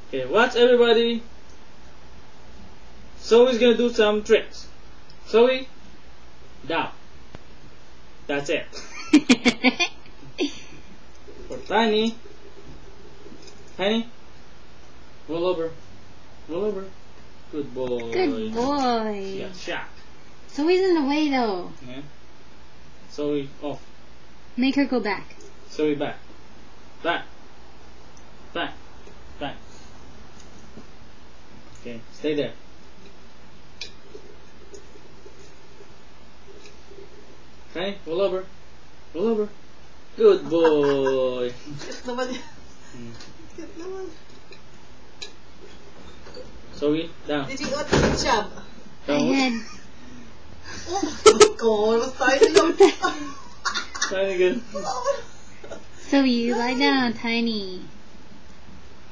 Okay, watch everybody. Zoe's gonna do some tricks. Zoe, down. That's it. For Tiny, roll over. Roll over. Good boy. Good boy. Yeah, shot. Zoe's in the way though. Yeah. Zoe off. Make her go back. Zoe back. Back. Back. Back. Okay, stay there. Okay, roll over. Roll over. Good boy. Cute naman yan. Cute naman. Zoe, down. Did you what did job? Ahead. Oh, mas tayo lang. Try again. So you lie down, Tiny.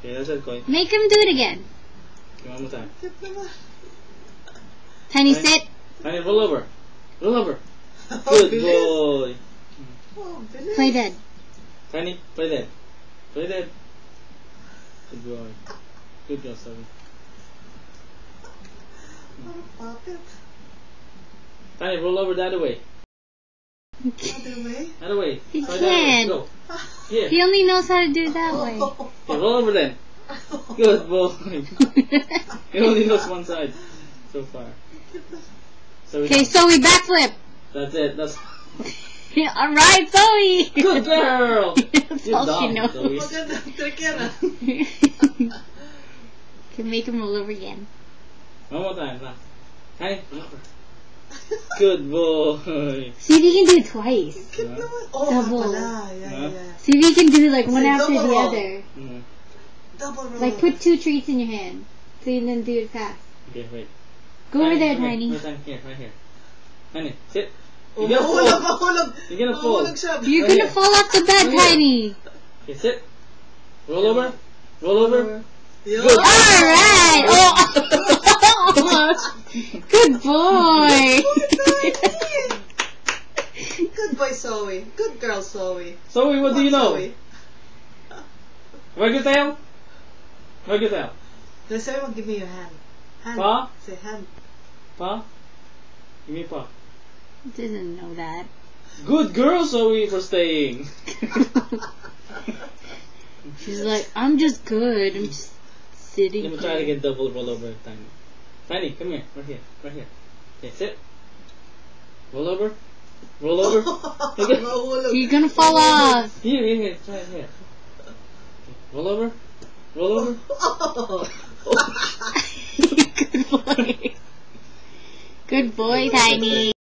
Okay, that's it, Koi. Make him do it again. Okay, one more time. Cute naman. Tiny, Tiny. sit. Tiny, roll over. Roll over. Good Bilis. boy. Oh, bilis. Play dead. Tiny, play dead. Play dead. Good boy. Good girl, Zoe. Parang puppet. Tiny, roll over the other way. Other way? Other way. He Try the other way. can't. Go. Here. He only knows how to do it that way. Okay, roll over then. Good boy. He only knows one side so far. So Okay, Zoe, backflip. that's it. That's Alright, Zoe. good girl. That's You're all she dumb, knows. Zoe. Maganda trick yan ah. Can make him roll over again. One more time. Last. Tiny, roll over. Good boy. See if he can do it twice. Cute Huh? naman. Oh, Double. pala. Yeah. See if he can do like one Say after double the roll. other. Mm. Double roll. Like put 2 treats in your hand. So you then do it fast. Okay, wait. Go over there, come here. Tiny. Wait, Tiny, here, right here. Tiny, sit. Oh, You're gonna mahulog, fall. mahulog. You're gonna fall. Mahulog siya. You're Right gonna here. fall off the bed, Right here. Tiny. Okay, sit. Roll over. Roll over. Yun. Good. Alright! Oh! Good boy! Good boy, Zoe. Good girl, Zoe. Zoe, what do you know? Zoe. Wag your tail. Wag your tail. Then Zoe, give me your hand. Hand. Pa? Say hand. Pa? Give me pa. Didn't know that. Good girl, Zoe, for staying. She's like, I'm just good. I'm just sitting Let me try to here. get double roll over Tiny. Tiny, come here. Right here. Right here. Okay, sit. Roll over. Roll over. Mahulog. You're gonna fall off. Here. Try it here. Roll over. Roll over. Oh. Good boy. Good boy, Tiny.